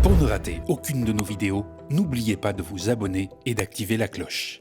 Pour ne rater aucune de nos vidéos, n'oubliez pas de vous abonner et d'activer la cloche.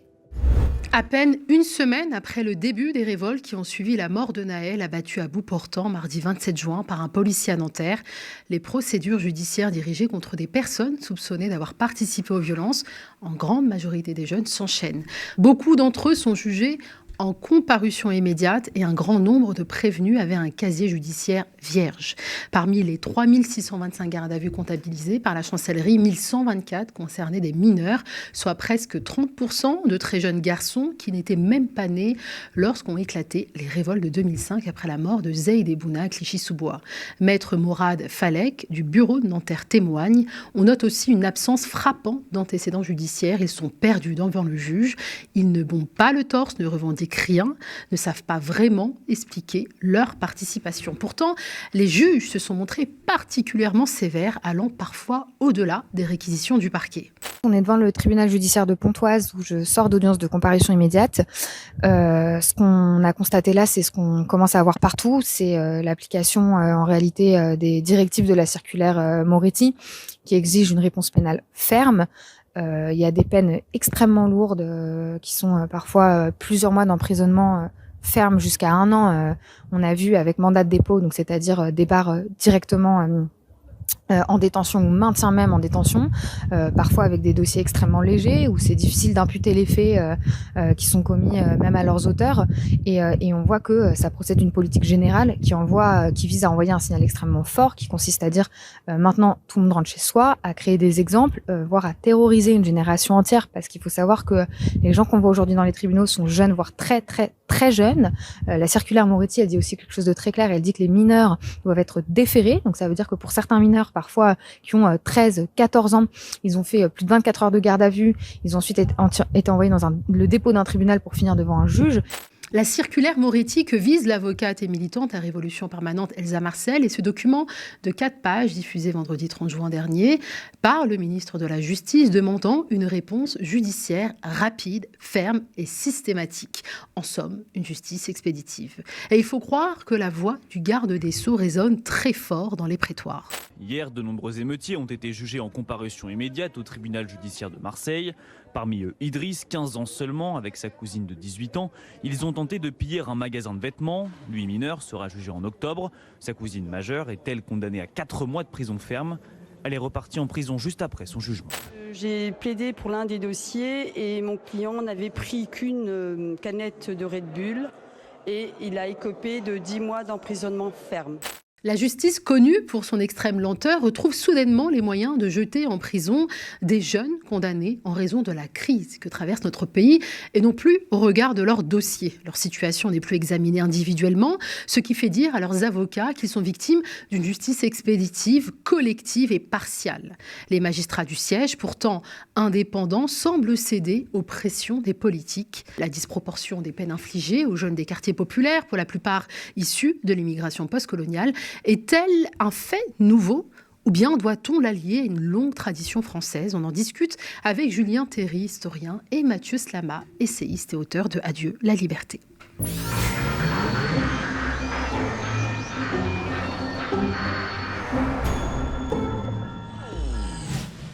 À peine une semaine après le début des révoltes qui ont suivi la mort de Nahel, abattu à bout portant mardi 27 juin par un policier à Nanterre, les procédures judiciaires dirigées contre des personnes soupçonnées d'avoir participé aux violences, en grande majorité des jeunes, s'enchaînent. Beaucoup d'entre eux sont jugés en comparution immédiate et un grand nombre de prévenus avaient un casier judiciaire vierge. Parmi les 3625 gardes à vue comptabilisés par la chancellerie, 1124 concernaient des mineurs, soit presque 30% de très jeunes garçons qui n'étaient même pas nés lorsqu'ont éclaté les révoltes de 2005 après la mort de Zeid Ebouna à Clichy-sous-Bois. Maître Mourad Falek du bureau de Nanterre témoigne. On note aussi une absence frappante d'antécédents judiciaires. Ils sont perdus devant le juge. Ils ne bombent pas le torse, ne revendiquent rien, ne savent pas vraiment expliquer leur participation. Pourtant, les juges se sont montrés particulièrement sévères, allant parfois au-delà des réquisitions du parquet. On est devant le tribunal judiciaire de Pontoise où je sors d'audience de comparution immédiate. Ce qu'on a constaté là, c'est ce qu'on commence à voir partout, c'est l'application en réalité des directives de la circulaire Moretti qui exige une réponse pénale ferme. Il y a des peines extrêmement lourdes qui sont parfois plusieurs mois d'emprisonnement ferme jusqu'à 1 an. On a vu avec mandat de dépôt, donc c'est-à-dire départ directement en détention ou maintien même en détention, parfois avec des dossiers extrêmement légers où c'est difficile d'imputer les faits qui sont commis même à leurs auteurs et on voit que ça procède d'une politique générale qui vise à envoyer un signal extrêmement fort qui consiste à dire maintenant tout le monde rentre chez soi, à créer des exemples, voire à terroriser une génération entière parce qu'il faut savoir que les gens qu'on voit aujourd'hui dans les tribunaux sont jeunes, voire très très très jeunes. La circulaire Moretti, elle dit aussi quelque chose de très clair, elle dit que les mineurs doivent être déférés, donc ça veut dire que pour certains mineurs parfois qui ont 13, 14 ans, ils ont fait plus de 24 heures de garde à vue, ils ont ensuite été envoyés dans le dépôt d'un tribunal pour finir devant un juge. La circulaire Moretti que vise l'avocate et militante à Révolution Permanente Elsa Marcel et ce document de 4 pages diffusé vendredi 30 juin dernier par le ministre de la Justice demandant une réponse judiciaire rapide, ferme et systématique. En somme, une justice expéditive. Et il faut croire que la voix du garde des Sceaux résonne très fort dans les prétoires. Hier, de nombreux émeutiers ont été jugés en comparution immédiate au tribunal judiciaire de Marseille. Parmi eux, Idriss, 15 ans seulement, avec sa cousine de 18 ans. Ils ont tenté de piller un magasin de vêtements. Lui, mineur, sera jugé en octobre. Sa cousine majeure est, elle, condamnée à 4 mois de prison ferme. Elle est repartie en prison juste après son jugement. J'ai plaidé pour l'un des dossiers et mon client n'avait pris qu'une canette de Red Bull et il a écopé de 10 mois d'emprisonnement ferme. La justice, connue pour son extrême lenteur, retrouve soudainement les moyens de jeter en prison des jeunes condamnés en raison de la crise que traverse notre pays et non plus au regard de leur dossier. Leur situation n'est plus examinée individuellement, ce qui fait dire à leurs avocats qu'ils sont victimes d'une justice expéditive, collective et partiale. Les magistrats du siège, pourtant indépendants, semblent céder aux pressions des politiques. La disproportion des peines infligées aux jeunes des quartiers populaires, pour la plupart issus de l'immigration postcoloniale, est-elle un fait nouveau ou bien doit-on l'allier à une longue tradition française? On en discute avec Julien Théry, historien, et Mathieu Slama, essayiste et auteur de Adieu la liberté.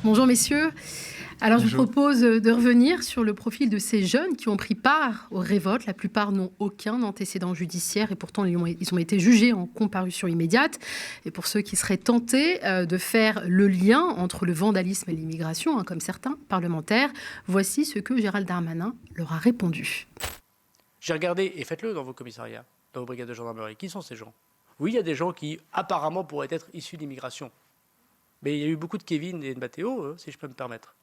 Bonjour messieurs. Alors, je vous propose de revenir sur le profil de ces jeunes qui ont pris part aux révoltes. La plupart n'ont aucun antécédent judiciaire et pourtant ils ont été jugés en comparution immédiate. Et pour ceux qui seraient tentés de faire le lien entre le vandalisme et l'immigration, comme certains parlementaires, voici ce que Gérald Darmanin leur a répondu. J'ai regardé, et faites-le dans vos commissariats, dans vos brigades de gendarmerie. Qui sont ces gens? Oui, il y a des gens qui apparemment pourraient être issus d'immigration. Mais il y a eu beaucoup de Kevin et de Mathéo, si je peux me permettre.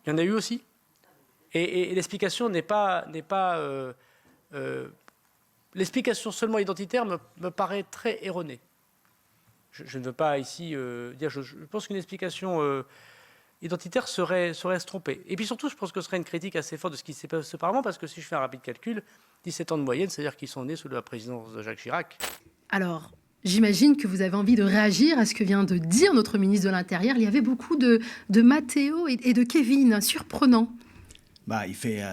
Il y en a eu aussi. Et l'explication n'est pas l'explication seulement identitaire me paraît très erronée. Je ne veux pas ici dire. Je pense qu'une explication identitaire serait se tromper. Et puis surtout, je pense que ce serait une critique assez forte de ce qui s'est passé auparavant, parce que si je fais un rapide calcul, 17 ans de moyenne, c'est-à-dire qu'ils sont nés sous la présidence de Jacques Chirac. Alors, j'imagine que vous avez envie de réagir à ce que vient de dire notre ministre de l'Intérieur. Il y avait beaucoup de Mathéo et de Kevin, surprenant. Il fait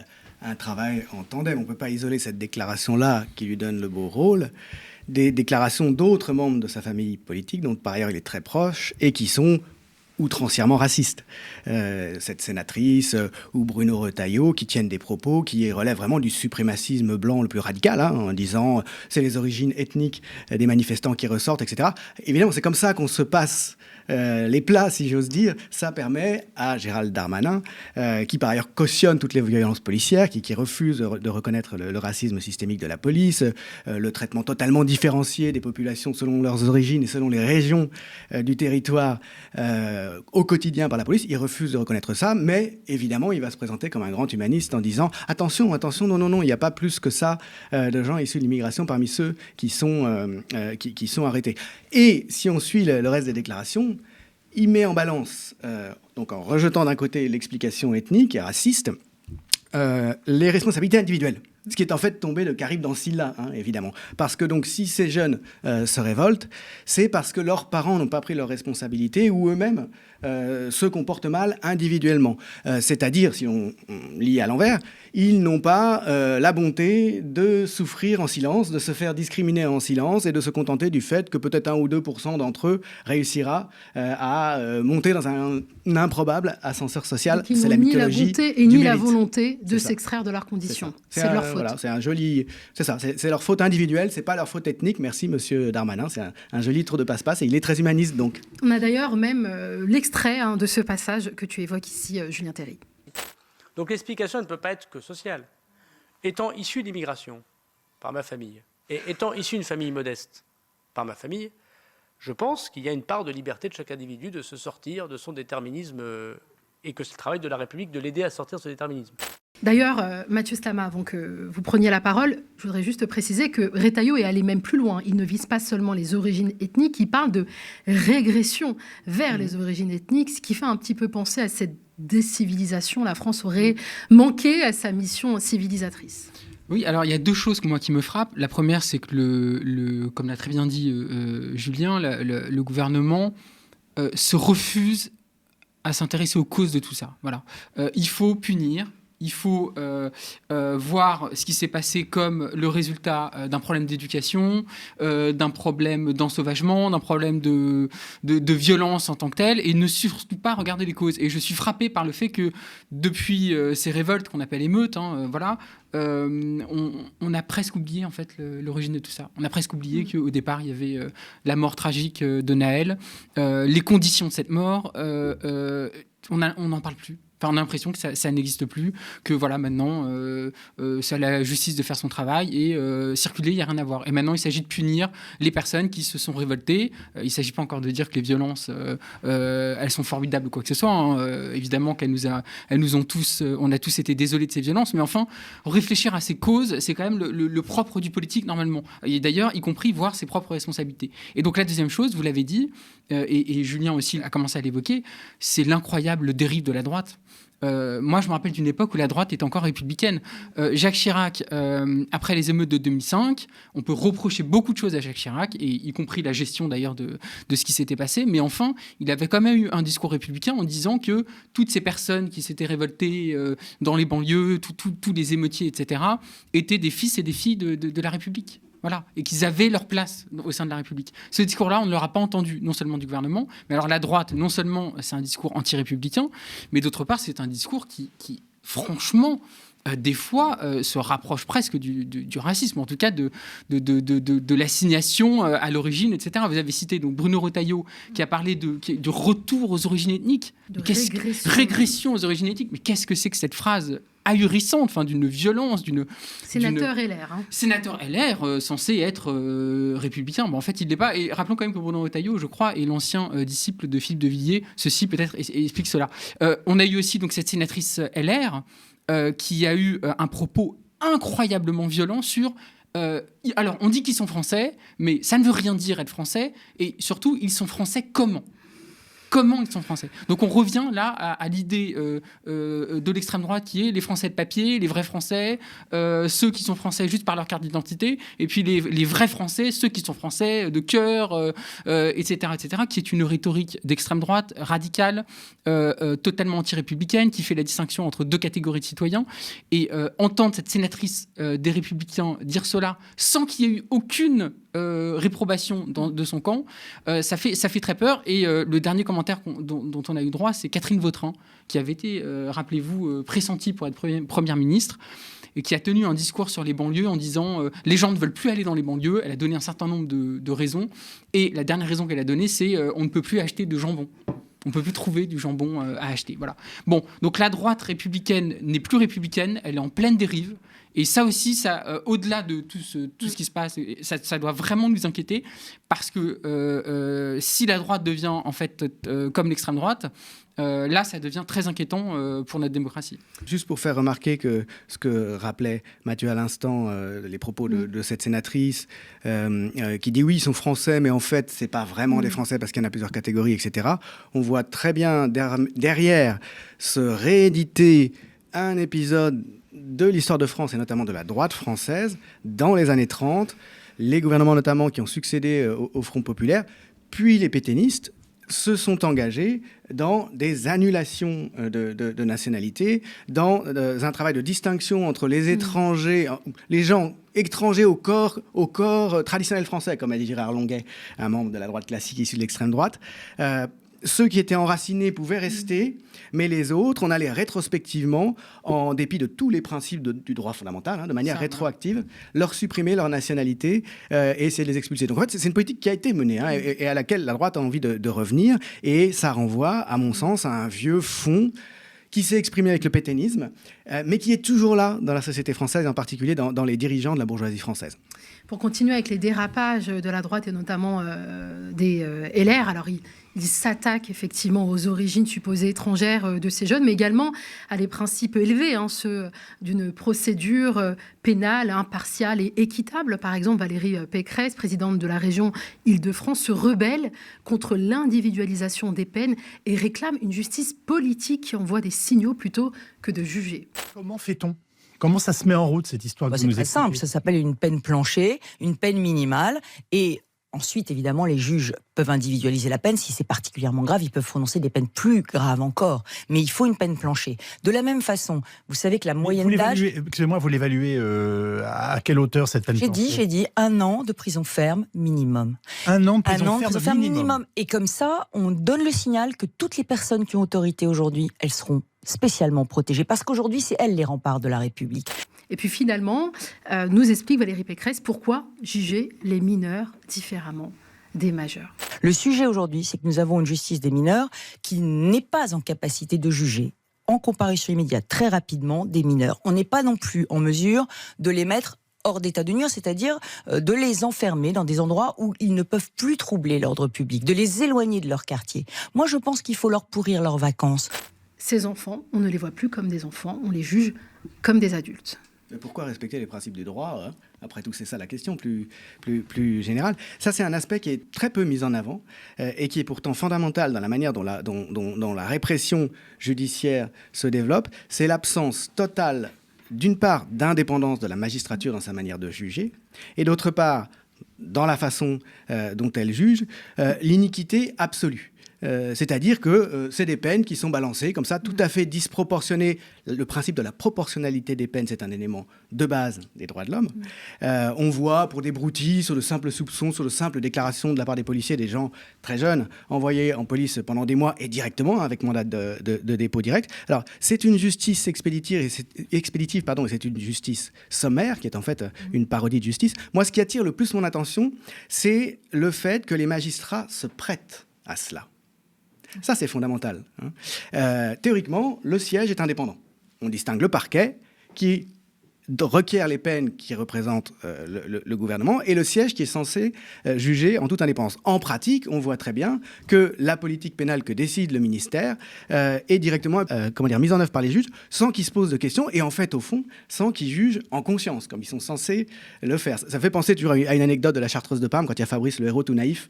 un travail en tandem. On ne peut pas isoler cette déclaration-là qui lui donne le beau rôle des déclarations d'autres membres de sa famille politique, dont par ailleurs il est très proche, et qui sont outrancièrement raciste. Cette sénatrice ou Bruno Retailleau qui tiennent des propos qui relèvent vraiment du suprémacisme blanc le plus radical, en disant c'est les origines ethniques des manifestants qui ressortent, etc. Évidemment, c'est comme ça qu'on se passe les plats, si j'ose dire. Ça permet à Gérald Darmanin, qui par ailleurs cautionne toutes les violences policières, qui refuse de reconnaître le racisme systémique de la police, le traitement totalement différencié des populations selon leurs origines et selon les régions du territoire au quotidien par la police. Il refuse de reconnaître ça, mais évidemment, il va se présenter comme un grand humaniste en disant « Attention, non, il n'y a pas plus que ça de gens issus de l'immigration parmi ceux qui sont arrêtés. » Et si on suit le reste des déclarations, il met en balance, donc en rejetant d'un côté l'explication ethnique et raciste, les responsabilités individuelles. Ce qui est en fait tombé de Carib dans Scylla, évidemment. Parce que donc, si ces jeunes se révoltent, c'est parce que leurs parents n'ont pas pris leurs responsabilités ou eux-mêmes se comportent mal individuellement. C'est-à-dire, si on lit à l'envers, ils n'ont pas la bonté de souffrir en silence, de se faire discriminer en silence et de se contenter du fait que peut-être 1 ou 2% d'entre eux réussira à monter dans un improbable ascenseur social. C'est la mythologie ni la bonté et ni la volonté de s'extraire de leurs conditions. C'est leur faute. Voilà, c'est leur faute individuelle, c'est pas leur faute ethnique. Merci, monsieur Darmanin. C'est un joli tour de passe-passe et il est très humaniste, donc. On a d'ailleurs même l'extrait de ce passage que tu évoques ici, Julien Terry. Donc l'explication ne peut pas être que sociale. Étant issu d'immigration par ma famille et étant issu d'une famille modeste par ma famille, je pense qu'il y a une part de liberté de chaque individu de se sortir de son déterminisme et que c'est le travail de la République de l'aider à sortir de ce déterminisme. D'ailleurs, Mathieu Slama, avant que vous preniez la parole, je voudrais juste préciser que Retailleau est allé même plus loin. Il ne vise pas seulement les origines ethniques, il parle de régression vers les origines ethniques, ce qui fait un petit peu penser à cette décivilisation. La France aurait manqué à sa mission civilisatrice. Oui, alors il y a 2 choses qui me frappent. La première, c'est que, comme l'a très bien dit Julien, le gouvernement se refuse à s'intéresser aux causes de tout ça. Voilà. Il faut punir. Il faut voir ce qui s'est passé comme le résultat d'un problème d'éducation, d'un problème d'ensauvagement, d'un problème de violence en tant que tel, et ne surtout pas regarder les causes. Et je suis frappé par le fait que depuis ces révoltes qu'on appelle émeutes, on a presque oublié en fait l'origine de tout ça. On a presque oublié qu'au départ il y avait la mort tragique de Naël, les conditions de cette mort. On n'en parle plus. Enfin, on a l'impression que ça n'existe plus, que voilà, maintenant, c'est à la justice de faire son travail et circuler, il n'y a rien à voir. Et maintenant, il s'agit de punir les personnes qui se sont révoltées. Il ne s'agit pas encore de dire que les violences, elles sont formidables ou quoi que ce soit. Évidemment on a tous été désolés de ces violences, mais enfin, réfléchir à ces causes, c'est quand même le propre du politique, normalement. Et d'ailleurs, y compris voir ses propres responsabilités. Et donc, la deuxième chose, vous l'avez dit, et Julien aussi a commencé à l'évoquer, c'est l'incroyable dérive de la droite. Moi, je me rappelle d'une époque où la droite était encore républicaine. Jacques Chirac, après les émeutes de 2005, on peut reprocher beaucoup de choses à Jacques Chirac, et y compris la gestion d'ailleurs de ce qui s'était passé. Mais enfin, il avait quand même eu un discours républicain en disant que toutes ces personnes qui s'étaient révoltées dans les banlieues, tous les émeutiers, etc., étaient des fils et des filles de la République. Voilà, et qu'ils avaient leur place au sein de la République. Ce discours-là, on ne l'aura pas entendu, non seulement du gouvernement, mais alors la droite, non seulement c'est un discours anti-républicain, mais d'autre part, c'est un discours qui franchement, des fois, se rapproche presque du racisme, en tout cas de l'assignation à l'origine, etc. Vous avez cité donc Bruno Retailleau, qui a parlé de retour aux origines ethniques. Régression aux origines ethniques. Mais qu'est-ce que c'est que cette phrase ahurissante, d'une violence, Sénateur LR. Sénateur LR, censé être républicain. Bon, en fait, il ne l'est pas. Et rappelons quand même que Bruno Retailleau, je crois, est l'ancien disciple de Philippe de Villiers. Ceci, peut-être, explique cela. On a eu aussi donc, cette sénatrice LR qui a eu un propos incroyablement violent sur... alors, on dit qu'ils sont français, mais ça ne veut rien dire être français. Et surtout, ils sont français comment ? Comment ils sont français. Donc on revient là à l'idée de l'extrême droite qui est les Français de papier, les vrais Français, ceux qui sont français juste par leur carte d'identité, et puis les vrais Français, ceux qui sont français de cœur, etc., qui est une rhétorique d'extrême droite, radicale, totalement anti-républicaine, qui fait la distinction entre 2 catégories de citoyens. Et entendre cette sénatrice des Républicains dire cela sans qu'il y ait eu aucune réprobation de son camp, ça fait très peur. Et le dernier commentaire dont on a eu droit, c'est Catherine Vautrin, qui avait été, rappelez-vous, pressentie pour être première ministre, et qui a tenu un discours sur les banlieues en disant les gens ne veulent plus aller dans les banlieues. Elle a donné un certain nombre de raisons. Et la dernière raison qu'elle a donnée, c'est on ne peut plus acheter de jambon. On ne peut plus trouver du jambon à acheter. Voilà. Bon, donc la droite républicaine n'est plus républicaine, elle est en pleine dérive. Et ça aussi, au-delà de tout ce qui se passe, ça doit vraiment nous inquiéter, parce que si la droite devient en fait comme l'extrême droite, là, ça devient très inquiétant pour notre démocratie. Juste pour faire remarquer que ce que rappelait Mathieu à l'instant, les propos de cette sénatrice, qui dit oui, ils sont français, mais en fait, c'est pas vraiment des Français parce qu'il y en a plusieurs catégories, etc. On voit très bien derrière se rééditer un épisode de l'histoire de France et notamment de la droite française dans les années 30, les gouvernements notamment qui ont succédé au Front populaire, puis les pétainistes se sont engagés dans des annulations de nationalité, dans un travail de distinction entre les étrangers, les gens étrangers au corps traditionnel français, comme a dit Gérard Longuet, un membre de la droite classique issu de l'extrême droite. Ceux qui étaient enracinés pouvaient rester, mais les autres, on allait rétrospectivement, en dépit de tous les principes du droit fondamental, de manière rétroactive, leur supprimer leur nationalité et essayer de les expulser. Donc en fait, c'est une politique qui a été menée et à laquelle la droite a envie de revenir. Et ça renvoie, à mon sens, à un vieux fond qui s'est exprimé avec le pétainisme, mais qui est toujours là dans la société française, en particulier dans les dirigeants de la bourgeoisie française. Pour continuer avec les dérapages de la droite et notamment des LR, alors ils s'attaquent effectivement aux origines supposées étrangères de ces jeunes, mais également à des principes élevés, ceux d'une procédure pénale impartiale et équitable. Par exemple, Valérie Pécresse, présidente de la région Île-de-France, se rebelle contre l'individualisation des peines et réclame une justice politique qui envoie des signaux plutôt que de juger. Comment fait-on ? Comment ça se met en route, cette histoire que vous nous expliquez ? C'est très simple, ça s'appelle une peine plancher, une peine minimale, et ensuite, évidemment, les juges peuvent individualiser la peine. Si c'est particulièrement grave, ils peuvent prononcer des peines plus graves encore. Mais il faut une peine plancher. De la même façon, vous savez que la moyenne d'âge... Excusez-moi, vous l'évaluez à quelle hauteur, cette peine plancher ? J'ai dit 1 an de prison ferme minimum. 1 an de prison ferme minimum. Et comme ça, on donne le signal que toutes les personnes qui ont autorité aujourd'hui, elles seront spécialement protégées. Parce qu'aujourd'hui, c'est elles les remparts de la République. Et puis finalement, nous explique Valérie Pécresse pourquoi juger les mineurs différemment des majeurs. Le sujet aujourd'hui, c'est que nous avons une justice des mineurs qui n'est pas en capacité de juger en comparution immédiate très rapidement des mineurs. On n'est pas non plus en mesure de les mettre hors d'état de nuire, c'est-à-dire de les enfermer dans des endroits où ils ne peuvent plus troubler l'ordre public, de les éloigner de leur quartier. Moi, je pense qu'il faut leur pourrir leurs vacances. Ces enfants, on ne les voit plus comme des enfants, on les juge comme des adultes. Mais pourquoi respecter les principes du droit Après tout, c'est ça la question plus générale. Ça, c'est un aspect qui est très peu mis en avant et qui est pourtant fondamental dans la manière dont la répression judiciaire se développe. C'est l'absence totale, d'une part, d'indépendance de la magistrature dans sa manière de juger, et d'autre part, dans la façon dont elle juge, l'iniquité absolue. C'est-à-dire que c'est des peines qui sont balancées comme ça, tout à fait disproportionnées. Le principe de la proportionnalité des peines, c'est un élément de base des droits de l'homme. On voit pour des broutilles, sur de simples soupçons, sur de simples déclarations de la part des policiers, des gens très jeunes envoyés en police pendant des mois et directement avec mandat de dépôt direct. Alors, c'est une justice expéditive et c'est une justice sommaire qui est en fait une parodie de justice. Moi, ce qui attire le plus mon attention, c'est le fait que les magistrats se prêtent à cela. Ça, c'est fondamental. Théoriquement, le siège est indépendant. On distingue le parquet qui requiert les peines qui représentent le gouvernement et le siège qui est censé juger en toute indépendance. En pratique, on voit très bien que la politique pénale que décide le ministère est directement mise en œuvre par les juges sans qu'ils se posent de questions et en fait, au fond, sans qu'ils jugent en conscience, comme ils sont censés le faire. Ça fait penser toujours à une anecdote de la Chartreuse de Parme, quand il y a Fabrice, le héros tout naïf,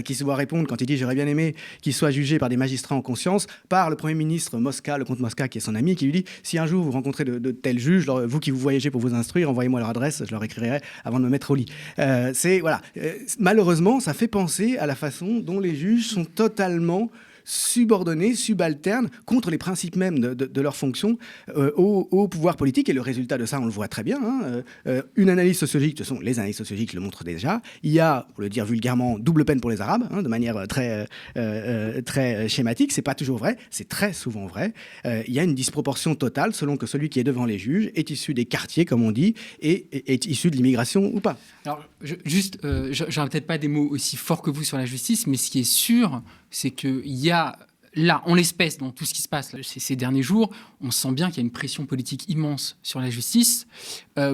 qui se voit répondre quand il dit « J'aurais bien aimé qu'il soit jugé par des magistrats en conscience » par le Premier ministre Mosca, le comte Mosca, qui est son ami, qui lui dit « Si un jour vous rencontrez de tels juges, vous qui vous voyagez pour vous instruire, envoyez-moi leur adresse, je leur écrirai avant de me mettre au lit. » Malheureusement, ça fait penser à la façon dont les juges sont totalement subordonnés, subalternes, contre les principes même de leur fonction au pouvoir politique. Et le résultat de ça, on le voit très bien. Une analyse sociologique, de toute façon, les analyses sociologiques le montrent déjà. Il y a, pour le dire vulgairement, double peine pour les Arabes, de manière très schématique. C'est pas toujours vrai, c'est très souvent vrai. Il y a une disproportion totale selon que celui qui est devant les juges est issu des quartiers, comme on dit, et est issu de l'immigration ou pas. Alors, j'aurais peut-être pas des mots aussi forts que vous sur la justice, mais ce qui est sûr, c'est qu'il y a là, en l'espèce, dans tout ce qui se passe là, ces derniers jours, on sent bien qu'il y a une pression politique immense sur la justice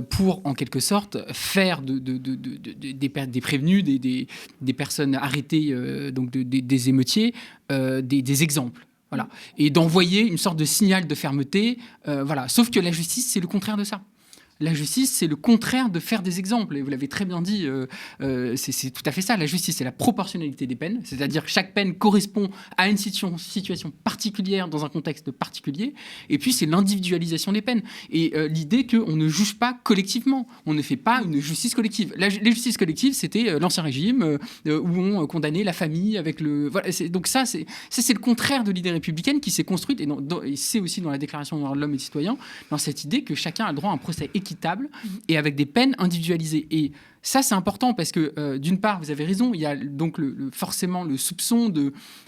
pour, en quelque sorte, faire des prévenus, des personnes arrêtées, donc des émeutiers, des exemples. Voilà. Et d'envoyer une sorte de signal de fermeté. Voilà. Sauf que la justice, c'est le contraire de ça. La justice, c'est le contraire de faire des exemples. Et vous l'avez très bien dit, c'est tout à fait ça. La justice, c'est la proportionnalité des peines. C'est-à-dire que chaque peine correspond à une situation particulière dans un contexte particulier. Et puis, c'est l'individualisation des peines. Et l'idée qu'on ne juge pas collectivement. On ne fait pas une justice collective. Les justices collectives, c'était l'Ancien Régime, où on condamnait la famille avec le... Voilà, donc ça, c'est le contraire de l'idée républicaine qui s'est construite, et c'est aussi dans la Déclaration des droits de l'homme et des citoyens, dans cette idée que chacun a le droit à un procès équitable et avec des peines individualisées. Et ça, c'est important parce que, d'une part, vous avez raison, il y a donc forcément le soupçon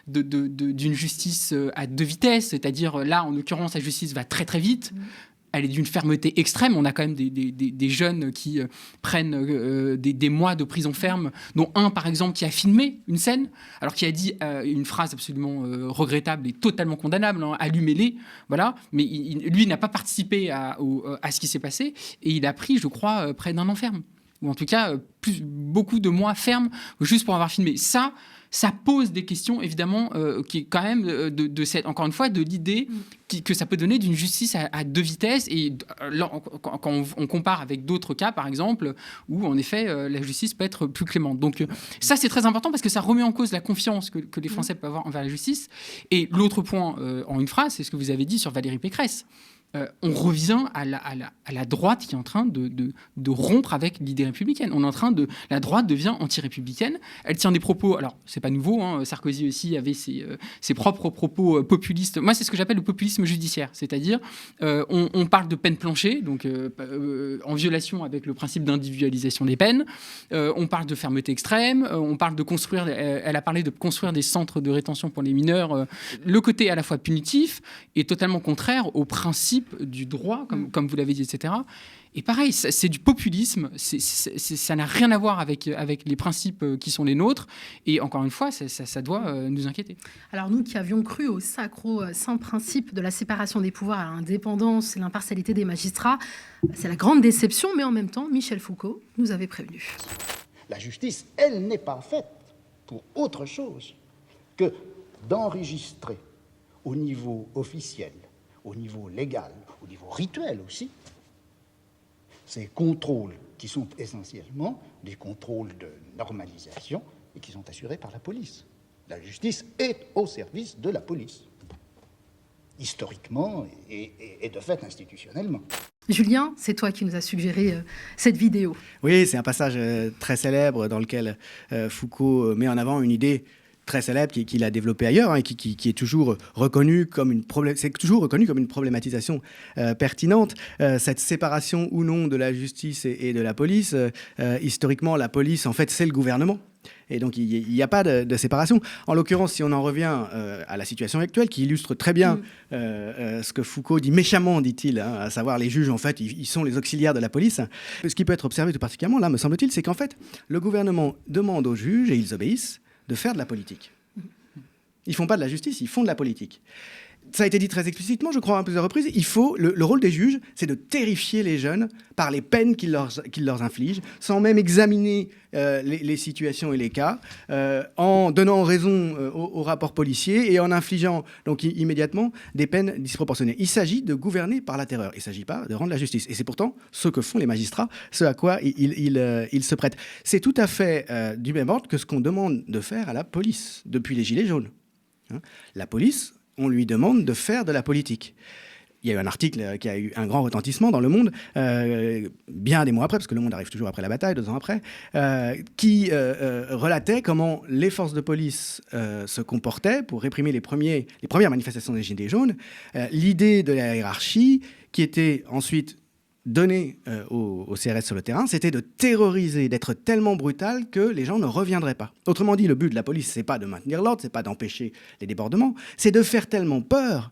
d'une justice à deux vitesses, c'est-à-dire là, en l'occurrence, la justice va très très vite. Elle est d'une fermeté extrême. On a quand même des jeunes qui prennent des mois de prison ferme, dont un, par exemple, qui a filmé une scène, alors qui a dit une phrase absolument regrettable et totalement condamnable, allumez-les, voilà. Mais lui n'a pas participé à ce qui s'est passé, et il a pris, je crois, près d'un an ferme, ou en tout cas beaucoup de mois ferme, juste pour avoir filmé. Ça pose des questions, évidemment, qui est quand même encore une fois, de l'idée que ça peut donner d'une justice à deux vitesses. Et là, quand on compare avec d'autres cas, par exemple, où, en effet, la justice peut être plus clémente. Donc, ça, c'est très important parce que ça remet en cause la confiance que les Français peuvent avoir envers la justice. Et l'autre point, en une phrase, c'est ce que vous avez dit sur Valérie Pécresse. On revient à la droite qui est en train de rompre avec l'idée républicaine. La droite devient anti-républicaine. Elle tient des propos, alors c'est pas nouveau, Sarkozy aussi avait ses propres propos populistes. Moi, c'est ce que j'appelle le populisme judiciaire, c'est-à-dire on parle de peine plancher, donc en violation avec le principe d'individualisation des peines. On parle de fermeté extrême. On parle de construire. Elle a parlé de construire des centres de rétention pour les mineurs. Le côté à la fois punitif est totalement contraire au principe du droit, comme vous l'avez dit, etc. Et pareil, c'est du populisme, ça n'a rien à voir avec les principes qui sont les nôtres, et encore une fois, ça doit nous inquiéter. Alors nous qui avions cru au sacro-saint principe de la séparation des pouvoirs, à l'indépendance et l'impartialité des magistrats, c'est la grande déception, mais en même temps, Michel Foucault nous avait prévenu. La justice, elle n'est pas faite pour autre chose que d'enregistrer au niveau officiel, au niveau légal, au niveau rituel aussi, ces contrôles qui sont essentiellement des contrôles de normalisation et qui sont assurés par la police. La justice est au service de la police, historiquement et de fait institutionnellement. Julien, c'est toi qui nous as suggéré cette vidéo. Oui, c'est un passage très célèbre dans lequel Foucault met en avant une idée très célèbre qu'il a développé ailleurs, et qui est toujours reconnu comme une problématisation pertinente. Cette séparation ou non de la justice et de la police, historiquement, la police, en fait, c'est le gouvernement. Et donc, il n'y a pas de séparation. En l'occurrence, si on en revient à la situation actuelle, qui illustre très bien ce que Foucault dit méchamment, dit-il, à savoir les juges, en fait, ils sont les auxiliaires de la police. Ce qui peut être observé tout particulièrement, là, me semble-t-il, c'est qu'en fait, le gouvernement demande aux juges, et ils obéissent, de faire de la politique. Ils ne font pas de la justice, ils font de la politique. Ça a été dit très explicitement, je crois, à plusieurs reprises. Le rôle des juges, c'est de terrifier les jeunes par les peines qu'ils leur infligent, sans même examiner les situations et les cas, en donnant raison aux rapports policiers et en infligeant donc immédiatement des peines disproportionnées. Il s'agit de gouverner par la terreur. Il ne s'agit pas de rendre la justice. Et c'est pourtant ce que font les magistrats, ce à quoi ils se prêtent. C'est tout à fait du même ordre que ce qu'on demande de faire à la police depuis les Gilets jaunes. La police, on lui demande de faire de la politique. Il il y a eu un article qui a eu un grand retentissement dans Le Monde, bien des mois après, parce que Le Monde arrive toujours après la bataille, 2 ans après, qui relatait comment les forces de police se comportaient pour réprimer les premières manifestations des Gilets jaunes. L'idée de la hiérarchie, qui était ensuite donnée au CRS sur le terrain, c'était de terroriser, d'être tellement brutal que les gens ne reviendraient pas. Autrement dit, le but de la police, c'est pas de maintenir l'ordre, c'est pas d'empêcher les débordements, c'est de faire tellement peur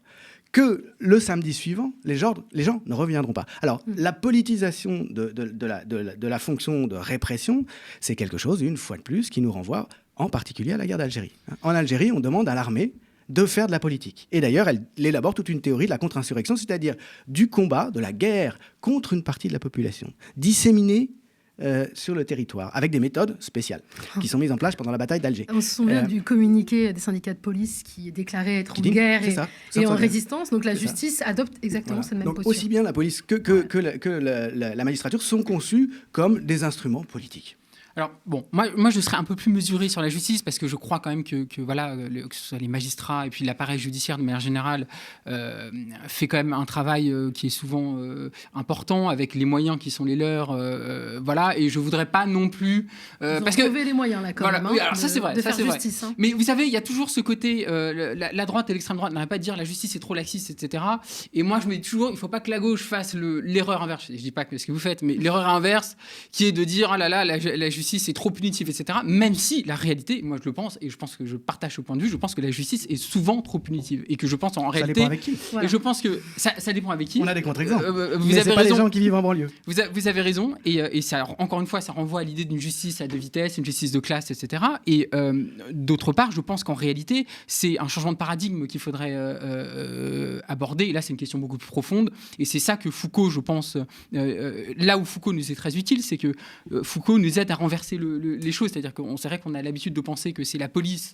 que le samedi suivant, les gens ne reviendront pas. Alors, la politisation de la fonction de répression, c'est quelque chose, une fois de plus, qui nous renvoie en particulier à la guerre d'Algérie. En Algérie, on demande à l'armée de faire de la politique. Et d'ailleurs, elle élabore toute une théorie de la contre-insurrection, c'est-à-dire du combat, de la guerre contre une partie de la population, disséminée sur le territoire, avec des méthodes spéciales qui sont mises en place pendant la bataille d'Alger. On se souvient du communiqué des syndicats de police qui déclarait être en guerre et en résistance. Donc la justice adopte exactement cette même posture. Aussi bien la police que la magistrature sont conçus comme des instruments politiques. Alors, bon, moi, je serais un peu plus mesuré sur la justice parce que je crois quand même que voilà, que ce soit les magistrats et puis l'appareil judiciaire de manière générale fait quand même un travail qui est souvent important avec les moyens qui sont les leurs. Voilà, et je voudrais pas non plus... parce que les moyens, là, quand voilà, même. Oui, alors ça, c'est vrai. De ça, faire justice. Hein. Mais vous savez, il y a toujours ce côté... la droite et l'extrême droite n'arrêtent pas de dire la justice est trop laxiste, etc. Et moi, je me dis toujours, il faut pas que la gauche fasse l'erreur inverse. Je dis pas que ce que vous faites, mais l'erreur inverse qui est de dire, ah là là, la justice c'est trop punitif, etc. Même si la réalité, moi je le pense, et je pense que je partage ce point de vue, je pense que la justice est souvent trop punitive. Et que je pense en réalité... Ça dépend avec qui. Voilà. Et je pense que ça dépend avec qui. On a des contre-exemples. Vous mais avez c'est pas raison. les gens qui vivent en banlieue. Vous avez raison. Et ça, encore une fois, ça renvoie à l'idée d'une justice à deux vitesses, une justice de classe, etc. Et d'autre part, je pense qu'en réalité, c'est un changement de paradigme qu'il faudrait aborder. Et là, c'est une question beaucoup plus profonde. Et c'est ça que Foucault, je pense, là où Foucault nous est très utile, c'est que Foucault nous aide à renverser les choses. C'est-à-dire qu'on c'est vrai qu'on a l'habitude de penser que c'est la police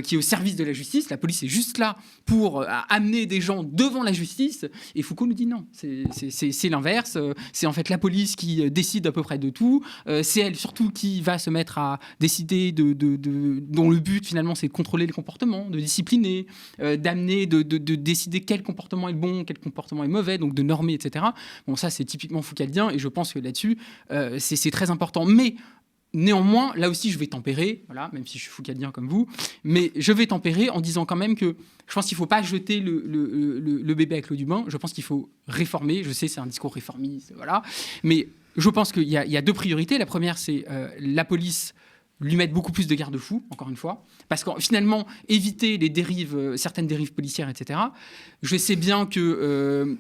qui est au service de la justice. La police est juste là pour amener des gens devant la justice. Et Foucault nous dit non. C'est l'inverse. C'est en fait la police qui décide à peu près de tout. C'est elle surtout qui va se mettre à décider dont le but finalement c'est de contrôler les comportements, de discipliner, d'amener, de décider quel comportement est bon, quel comportement est mauvais, donc de normer, etc. Bon, ça c'est typiquement foucaldien et je pense que là-dessus c'est très important. Mais néanmoins, là aussi, je vais tempérer, voilà, même si je suis foucaldien comme vous, mais je vais tempérer en disant quand même que je pense qu'il ne faut pas jeter le bébé avec l'eau du bain. Je pense qu'il faut réformer. Je sais, c'est un discours réformiste, voilà. Mais je pense qu'il y a deux priorités. La première, c'est la police, lui mettre beaucoup plus de garde-fous, encore une fois, parce que finalement, éviter les dérives, certaines dérives policières, etc. Je sais bien que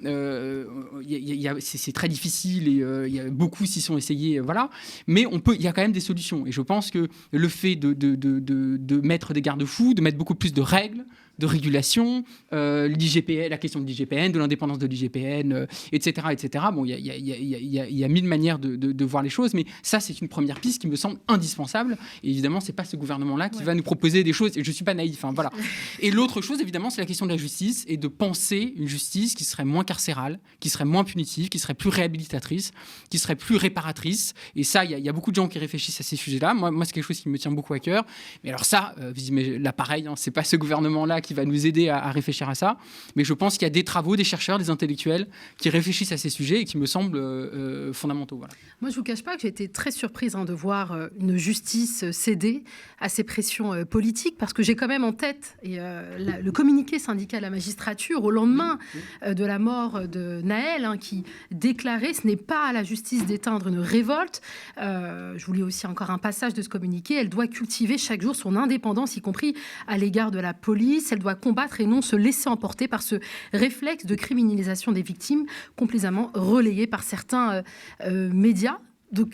c'est très difficile et il y a beaucoup s'y sont essayés, voilà. Mais il y a quand même des solutions. Et je pense que le fait de mettre des garde-fous, de mettre beaucoup plus de règles, de régulation, l'IGPN, la question de l'IGPN, de l'indépendance de l'IGPN, etc., etc. Bon, il y a mille manières de voir les choses, mais ça, c'est une première piste qui me semble indispensable. Et évidemment, c'est pas ce gouvernement-là qui va nous proposer des choses. Et je suis pas naïf, hein, voilà. Et l'autre chose, évidemment, c'est la question de la justice et de penser une justice qui serait moins carcérale, qui serait moins punitive, qui serait plus réhabilitatrice, qui serait plus réparatrice. Et ça, il y a beaucoup de gens qui réfléchissent à ces sujets-là. Moi, c'est quelque chose qui me tient beaucoup à cœur. Mais alors ça, là, pareil, hein, c'est pas ce gouvernement-là qui va nous aider à réfléchir à ça. Mais je pense qu'il y a des travaux, des chercheurs, des intellectuels qui réfléchissent à ces sujets et qui me semblent fondamentaux. Voilà. Moi, je ne vous cache pas que j'ai été très surprise de voir une justice céder à ces pressions politiques, parce que j'ai quand même en tête le communiqué syndical à la magistrature au lendemain de la mort de Nahel, qui déclarait « ce n'est pas à la justice d'éteindre une révolte ». Je vous lis aussi encore un passage de ce communiqué. « Elle doit cultiver chaque jour son indépendance, y compris à l'égard de la police. Elle doit combattre et non se laisser emporter par ce réflexe de criminalisation des victimes complaisamment relayé par certains médias ». Donc,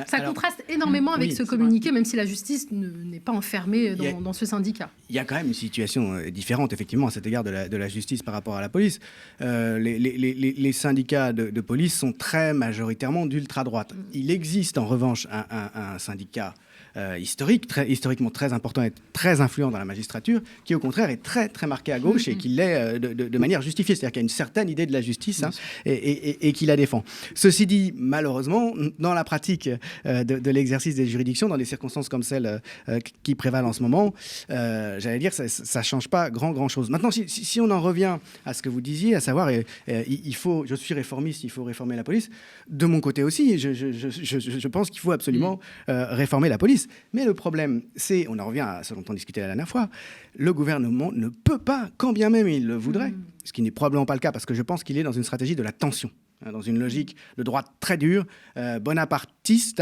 ça contraste énormément avec ce communiqué, même si la justice n'est pas enfermée dans ce syndicat. Il y a quand même une situation différente, effectivement, à cet égard de la justice par rapport à la police. Les syndicats de police sont très majoritairement d'ultra-droite. Il existe en revanche un syndicat historiquement très important et très influent dans la magistrature, qui au contraire est très, très marqué à gauche et qui l'est de manière justifiée. C'est-à-dire qu'il y a une certaine idée de la justice et qui la défend. Ceci dit, malheureusement, dans la pratique de l'exercice des juridictions, dans des circonstances comme celles qui prévalent en ce moment, j'allais dire que ça ne change pas grand-chose. Maintenant, si on en revient à ce que vous disiez, à savoir, je suis réformiste, il faut réformer la police, de mon côté aussi, je pense qu'il faut absolument réformer la police. Mais le problème, c'est, on en revient à ce dont on discutait la dernière fois, le gouvernement ne peut pas, quand bien même il le voudrait, ce qui n'est probablement pas le cas, parce que je pense qu'il est dans une stratégie de la tension, dans une logique de droite très dure, bonapartiste,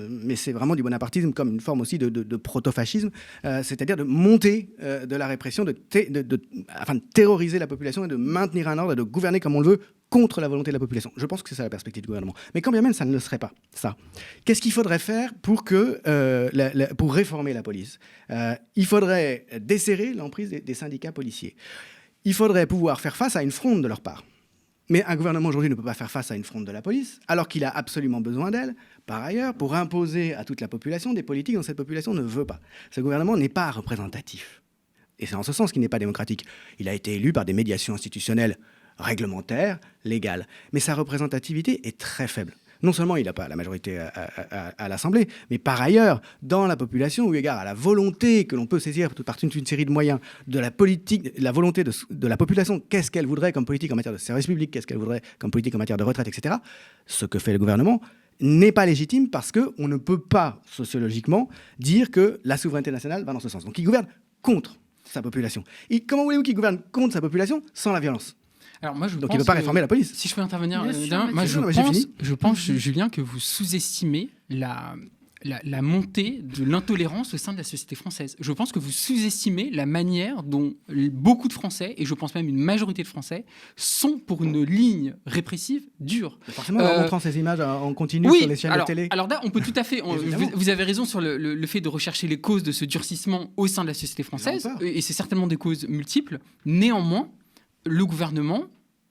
mais c'est vraiment du bonapartisme comme une forme aussi de proto-fascisme, c'est-à-dire de monter de la répression, afin de terroriser la population et de maintenir un ordre et de gouverner comme on le veut, contre la volonté de la population. Je pense que c'est ça la perspective du gouvernement. Mais quand bien même, ça ne le serait pas, ça. Qu'est-ce qu'il faudrait faire pour réformer la police ? Il faudrait desserrer l'emprise des syndicats policiers. Il faudrait pouvoir faire face à une fronde de leur part. Mais un gouvernement aujourd'hui ne peut pas faire face à une fronde de la police, alors qu'il a absolument besoin d'elle, par ailleurs, pour imposer à toute la population des politiques dont cette population ne veut pas. Ce gouvernement n'est pas représentatif. Et c'est en ce sens qu'il n'est pas démocratique. Il a été élu par des médiations institutionnelles réglementaire, légal. Mais sa représentativité est très faible. Non seulement il n'a pas la majorité à l'Assemblée, mais par ailleurs, dans la population, eu égard à la volonté que l'on peut saisir par toute une série de moyens de la politique, la volonté de la population, qu'est-ce qu'elle voudrait comme politique en matière de service public, qu'est-ce qu'elle voudrait comme politique en matière de retraite, etc., ce que fait le gouvernement n'est pas légitime parce qu'on ne peut pas, sociologiquement, dire que la souveraineté nationale va dans ce sens. Donc il gouverne contre sa population. Et comment voulez-vous qu'il gouverne contre sa population sans la violence ? Alors moi, donc il ne peut pas réformer la police. Si je peux intervenir, je pense, Julien, que vous sous-estimez la montée de l'intolérance au sein de la société française. Je pense que vous sous-estimez la manière dont beaucoup de Français, et je pense même une majorité de Français, sont pour une ligne répressive dure. Forcément, en montrant ces images en continu sur les chaînes de télé. Alors là, on peut tout à fait... vous avez raison sur le fait de rechercher les causes de ce durcissement au sein de la société française, et c'est certainement des causes multiples. Néanmoins, le gouvernement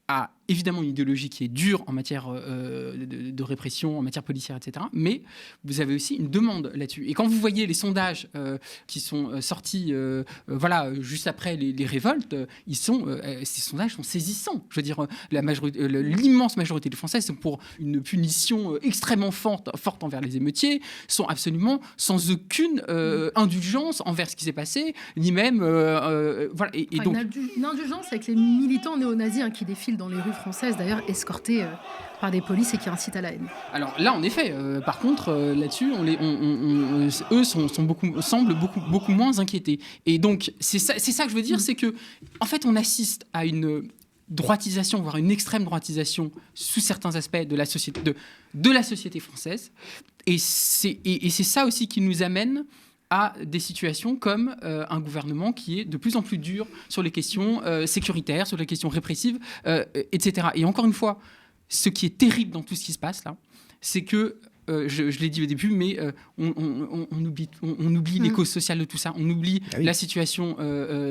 a évidemment une idéologie qui est dure en matière de répression, en matière policière, etc. Mais vous avez aussi une demande là-dessus. Et quand vous voyez les sondages qui sont sortis juste après les révoltes, ces sondages sont saisissants. Je veux dire, l'immense majorité des Français sont pour une punition extrêmement forte envers les émeutiers, sont absolument sans aucune indulgence envers ce qui s'est passé, ni même... donc... Une indulgence avec les militants néo-nazis qui défilent dans les rues françaises, d'ailleurs escortés par des polices et qui incitent à la haine. Alors là, en effet, par contre, là-dessus, eux semblent beaucoup moins inquiétés. Et donc, c'est ça que je veux dire, c'est que, en fait, on assiste à une droitisation, voire une extrême droitisation sous certains aspects de la société française. Et c'est ça aussi qui nous amène à des situations comme un gouvernement qui est de plus en plus dur sur les questions sécuritaires, sur les questions répressives, etc. Et encore une fois, ce qui est terrible dans tout ce qui se passe là, c'est que je l'ai dit au début, mais on oublie les causes sociales de tout ça. On oublie la situation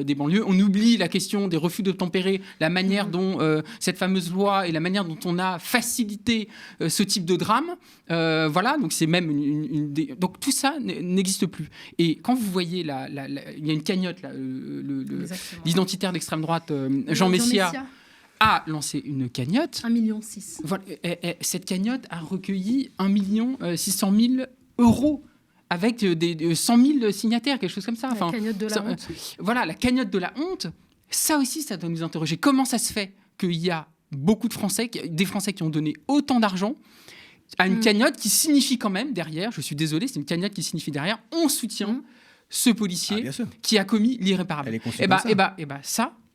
des banlieues. On oublie la question des refus d'obtempérer, la manière dont cette fameuse loi et la manière dont on a facilité ce type de drame. Donc c'est même donc tout ça n'existe plus. Et quand vous voyez, il y a une cagnotte, là, l'identitaire d'extrême droite, Jean Messia, a lancé une cagnotte. 1,6 million. Voilà, cette cagnotte a recueilli 1,6 million € avec des 100 000 signataires, quelque chose comme ça. La cagnotte de la honte. Voilà, la cagnotte de la honte. Ça aussi, ça doit nous interroger. Comment ça se fait qu'il y a beaucoup de Français, des Français qui ont donné autant d'argent à une cagnotte qui signifie quand même derrière, je suis désolé, c'est une cagnotte qui signifie derrière, on soutient ce policier qui a commis l'irréparable.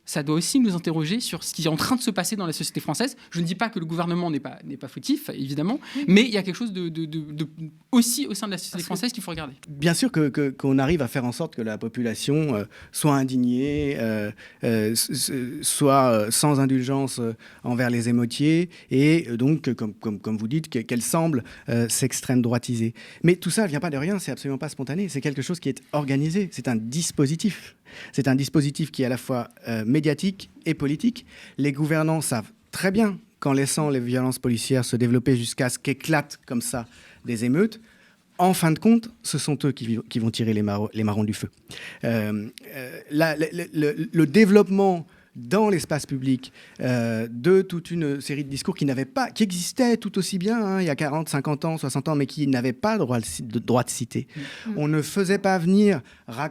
Ça doit aussi nous interroger sur ce qui est en train de se passer dans la société française. Je ne dis pas que le gouvernement n'est pas fautif, évidemment, mais il y a quelque chose aussi au sein de la société française qu'il faut regarder. Bien sûr qu'on arrive à faire en sorte que la population soit indignée, soit sans indulgence envers les émeutiers, et donc, comme vous dites, qu'elle semble s'extrême droitiser. Mais tout ça ne vient pas de rien, c'est absolument pas spontané, c'est quelque chose qui est organisé, c'est un dispositif. C'est un dispositif qui est à la fois médiatique et politique. Les gouvernants savent très bien qu'en laissant les violences policières se développer jusqu'à ce qu'éclatent comme ça des émeutes, en fin de compte, ce sont eux qui vont tirer les marrons du feu. Le développement dans l'espace public de toute une série de discours qui existaient tout aussi bien il y a 40, 50 ans, 60 ans, mais qui n'avaient pas droit de citer. On ne faisait pas venir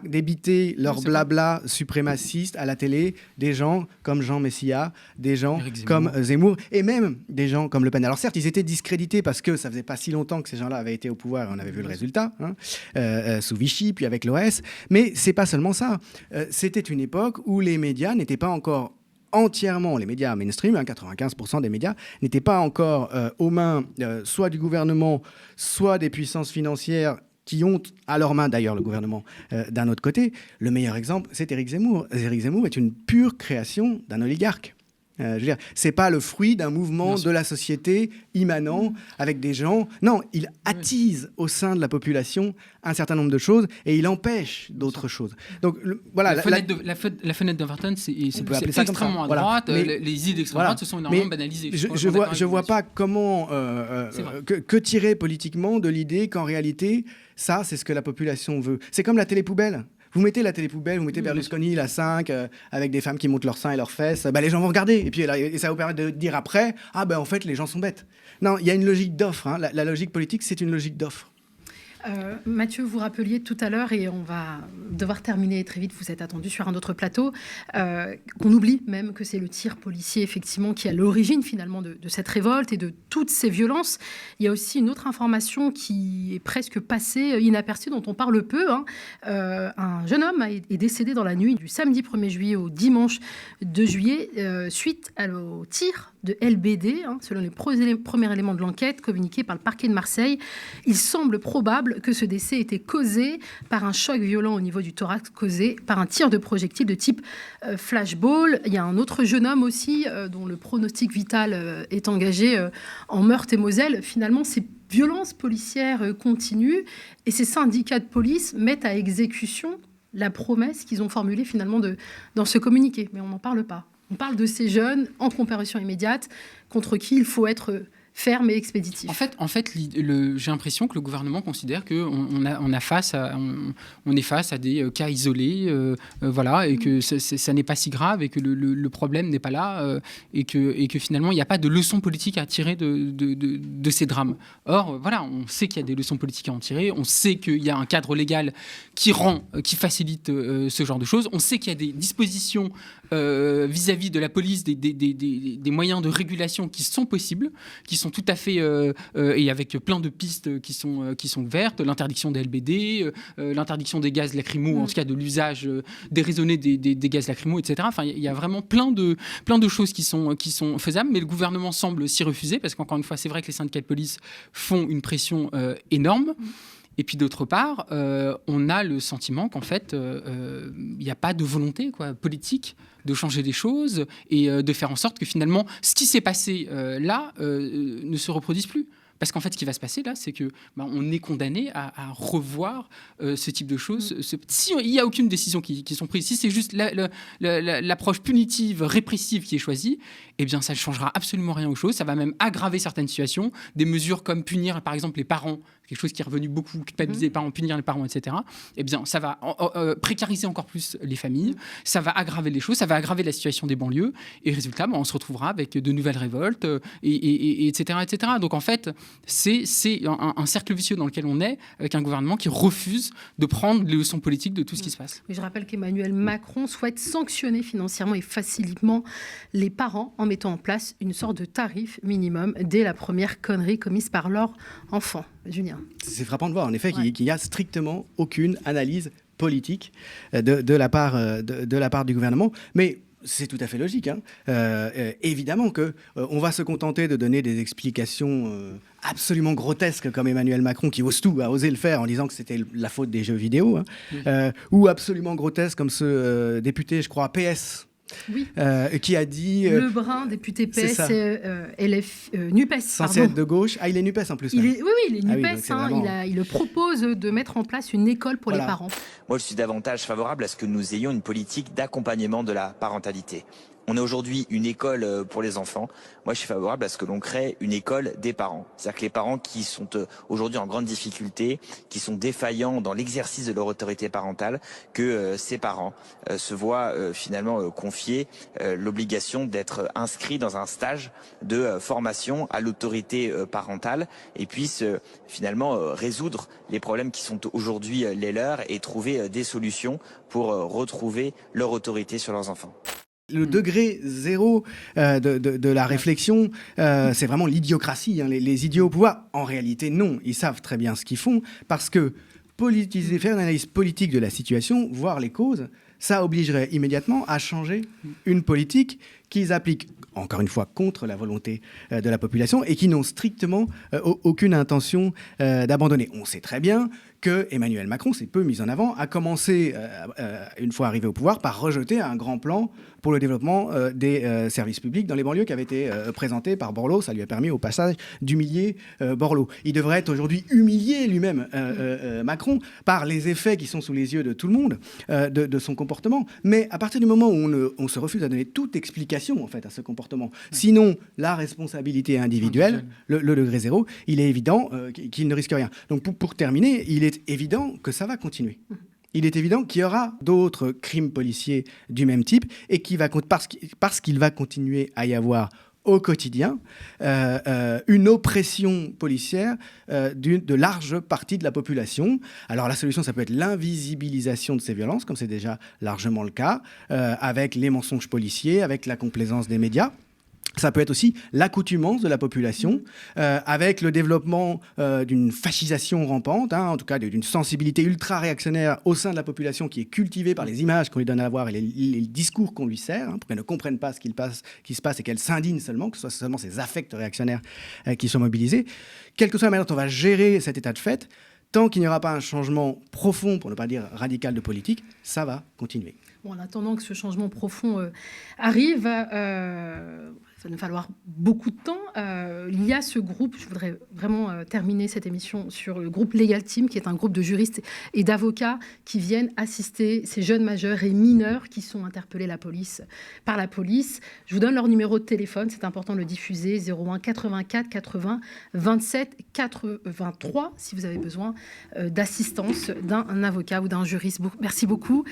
débiter leur blabla suprémaciste à la télé des gens comme Jean Messia, des gens comme Zemmour, et même des gens comme Le Pen. Alors certes, ils étaient discrédités parce que ça faisait pas si longtemps que ces gens-là avaient été au pouvoir, et on avait vu le résultat, sous Vichy, puis avec l'OS, mais c'est pas seulement ça. C'était une époque où les médias n'étaient pas encore entièrement, les médias mainstream, 95% des médias, n'étaient pas encore aux mains soit du gouvernement, soit des puissances financières qui ont à leur main, d'ailleurs, le gouvernement d'un autre côté. Le meilleur exemple, c'est Éric Zemmour. Éric Zemmour est une pure création d'un oligarque. Je veux dire, c'est pas le fruit d'un mouvement de la société immanent avec des gens. Non, il attise au sein de la population un certain nombre de choses et il empêche d'autres choses. Donc voilà. La fenêtre d'Overton, c'est extrêmement à droite. Mais, les idées d'extrême droite se sont énormément banalisées. Je vois pas comment que tirer politiquement de l'idée qu'en réalité, ça, c'est ce que la population veut. C'est comme la télé-poubelle. Vous mettez la télé-poubelle, vous mettez Berlusconi, la 5, avec des femmes qui montent leurs seins et leurs fesses, les gens vont regarder. Et puis ça vous permet de dire après, en fait, les gens sont bêtes. Non, il y a une logique d'offre. La logique politique, c'est une logique d'offre. Mathieu, vous rappeliez tout à l'heure, et on va devoir terminer très vite, vous êtes attendu sur un autre plateau, qu'on oublie même que c'est le tir policier, effectivement, qui est à l'origine, finalement, de cette révolte et de toutes ces violences. Il y a aussi une autre information qui est presque passée inaperçue, dont on parle peu. Un jeune homme est décédé dans la nuit du samedi 1er juillet au dimanche 2 juillet, suite au tir de LBD, selon les premiers éléments de l'enquête communiqués par le parquet de Marseille. Il semble probable que ce décès était causé par un choc violent au niveau du thorax, causé par un tir de projectile de type flashball. Il y a un autre jeune homme aussi, dont le pronostic vital est engagé en Meurthe-et-Moselle. Finalement, ces violences policières continuent et ces syndicats de police mettent à exécution la promesse qu'ils ont formulée finalement dans ce communiqué. Mais on n'en parle pas. On parle de ces jeunes en comparution immédiate contre qui il faut être ferme et expéditif. En fait, j'ai l'impression que le gouvernement considère qu'on est face à des cas isolés, et que ça n'est pas si grave et que le problème n'est pas là et que finalement il n'y a pas de leçons politiques à tirer de ces drames. Or, on sait qu'il y a des leçons politiques à en tirer, on sait qu'il y a un cadre légal qui facilite ce genre de choses, on sait qu'il y a des dispositions vis-à-vis de la police, des moyens de régulation qui sont possibles, qui sont tout à fait et avec plein de pistes qui sont vertes, l'interdiction des LBD, l'interdiction des gaz lacrymaux, en tout cas de l'usage déraisonné des gaz lacrymaux, etc. Enfin, il y a vraiment plein de choses qui sont faisables, mais le gouvernement semble s'y refuser parce qu'encore une fois, c'est vrai que les syndicats de police font une pression énorme. Et puis d'autre part, on a le sentiment qu'en fait, il n'y a pas de volonté politique de changer les choses et de faire en sorte que finalement, ce qui s'est passé là ne se reproduise plus. Parce qu'en fait, ce qui va se passer là, c'est que on est condamné à revoir ce type de choses. S'il n'y a aucune décision qui sont prises, si c'est juste l'approche punitive, répressive qui est choisie, eh bien, ça ne changera absolument rien aux choses. Ça va même aggraver certaines situations. Des mesures comme punir, par exemple, les parents, quelque chose qui est revenu beaucoup, culpabiliser les parents, punir les parents, etc. Eh bien, ça va précariser encore plus les familles. Ça va aggraver les choses. Ça va aggraver la situation des banlieues. Et résultat, on se retrouvera avec de nouvelles révoltes, etc., etc. Donc, en fait, c'est un cercle vicieux dans lequel on est, avec un gouvernement qui refuse de prendre les leçons politiques de tout ce qui se passe. Mais je rappelle qu'Emmanuel Macron souhaite sanctionner financièrement et facilement les parents en mettant en place une sorte de tarif minimum dès la première connerie commise par leur enfant. Julien. C'est frappant de voir, en effet, qu'il n'y a strictement aucune analyse politique de la part du gouvernement. Mais c'est tout à fait logique. Évidemment qu'on va se contenter de donner des explications absolument grotesques comme Emmanuel Macron qui ose tout, a osé le faire en disant que c'était la faute des jeux vidéo, ou absolument grotesques comme ce député, je crois, PS. Oui. Qui a dit... Lebrun, député PS, NUPES. Censé être de gauche. Ah, il est NUPES en plus. Il est NUPES. Il propose de mettre en place une école pour les parents. Moi, je suis davantage favorable à ce que nous ayons une politique d'accompagnement de la parentalité. On a aujourd'hui une école pour les enfants. Moi, je suis favorable à ce que l'on crée une école des parents. C'est-à-dire que les parents qui sont aujourd'hui en grande difficulté, qui sont défaillants dans l'exercice de leur autorité parentale, que ces parents se voient finalement confier l'obligation d'être inscrits dans un stage de formation à l'autorité parentale et puissent finalement résoudre les problèmes qui sont aujourd'hui les leurs et trouver des solutions pour retrouver leur autorité sur leurs enfants. Le degré zéro de la réflexion, c'est vraiment l'idiocratie. Hein. Les idiots au pouvoir, en réalité, non. Ils savent très bien ce qu'ils font parce que politiser, faire une analyse politique de la situation, voir les causes, ça obligerait immédiatement à changer une politique qu'ils appliquent, encore une fois, contre la volonté de la population et qui n'ont strictement aucune intention d'abandonner. On sait très bien que Emmanuel Macron, c'est peu mis en avant, a commencé, une fois arrivé au pouvoir, par rejeter un grand plan pour le développement des services publics dans les banlieues qui avait été présenté par Borloo. Ça lui a permis au passage d'humilier Borloo. Il devrait être aujourd'hui humilié lui-même, Macron, par les effets qui sont sous les yeux de tout le monde de son comportement. Mais à partir du moment où on se refuse à donner toute explication en fait, à ce comportement, sinon la responsabilité individuelle, le degré zéro, il est évident qu'il ne risque rien. Donc pour terminer, il est évident que ça va continuer. Il est évident qu'il y aura d'autres crimes policiers du même type et parce qu'il va continuer à y avoir au quotidien une oppression policière de larges parties de la population. Alors la solution, ça peut être l'invisibilisation de ces violences, comme c'est déjà largement le cas, avec les mensonges policiers, avec la complaisance des médias. Ça peut être aussi l'accoutumance de la population, avec le développement d'une fascisation rampante, hein, en tout cas d'une sensibilité ultra-réactionnaire au sein de la population qui est cultivée par les images qu'on lui donne à voir et les discours qu'on lui sert, hein, pour qu'elle ne comprenne pas ce qui se passe et qu'elle s'indigne seulement, que ce soit seulement ces affects réactionnaires qui sont mobilisés. Quelle que soit la manière dont on va gérer cet état de fait, tant qu'il n'y aura pas un changement profond, pour ne pas dire radical de politique, ça va continuer. Bon, en attendant que ce changement profond arrive, ça va nous falloir beaucoup de temps. Il y a ce groupe, je voudrais vraiment terminer cette émission sur le groupe Legal Team, qui est un groupe de juristes et d'avocats qui viennent assister ces jeunes majeurs et mineurs qui sont interpellés par la police. Je vous donne leur numéro de téléphone, c'est important de le diffuser, 01 84 80 27 83, si vous avez besoin d'assistance d'un avocat ou d'un juriste. Merci beaucoup.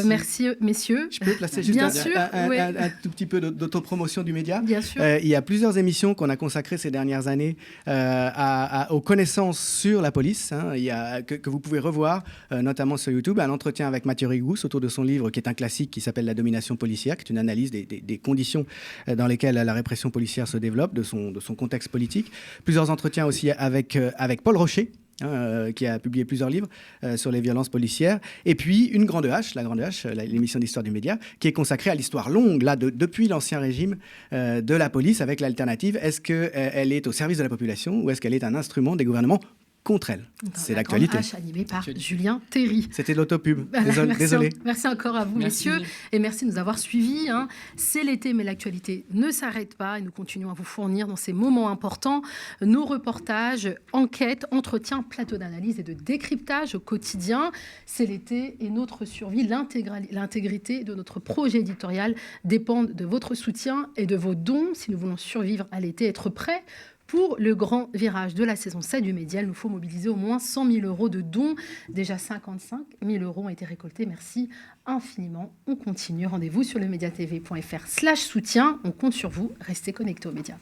Merci messieurs. Je peux placer juste un tout petit peu d'autopromotion du média. Bien sûr. Il y a plusieurs émissions qu'on a consacrées ces dernières années aux connaissances sur la police, hein, que vous pouvez revoir, notamment sur YouTube. Un entretien avec Mathieu Rigous autour de son livre qui est un classique qui s'appelle La domination policière, qui est une analyse des conditions dans lesquelles la répression policière se développe, de son contexte politique. Plusieurs entretiens aussi avec Paul Rocher, qui a publié plusieurs livres sur les violences policières. Et puis une Grande H, la Grande H, l'émission d'histoire du média, qui est consacrée à l'histoire longue, là, depuis l'Ancien Régime, de la police, avec l'alternative. Est-ce qu'elle est au service de la population ou est-ce qu'elle est un instrument des gouvernements contre elle? C'est l'actualité. Grande H animée par Julien Terry. C'était l'autopub. Désolé. Merci encore à vous, messieurs. Et merci de nous avoir suivis. Hein. C'est l'été, mais l'actualité ne s'arrête pas. Et nous continuons à vous fournir dans ces moments importants nos reportages, enquêtes, entretiens, plateaux d'analyse et de décryptage au quotidien. C'est l'été et notre survie, l'intégrité de notre projet éditorial dépendent de votre soutien et de vos dons. Si nous voulons survivre à l'été, être prêts pour le grand virage de la saison 7 du Média, il nous faut mobiliser au moins 100 000 euros de dons. Déjà 55 000 euros ont été récoltés. Merci infiniment. On continue. Rendez-vous sur lemediatv.fr/soutien. On compte sur vous. Restez connectés aux médias.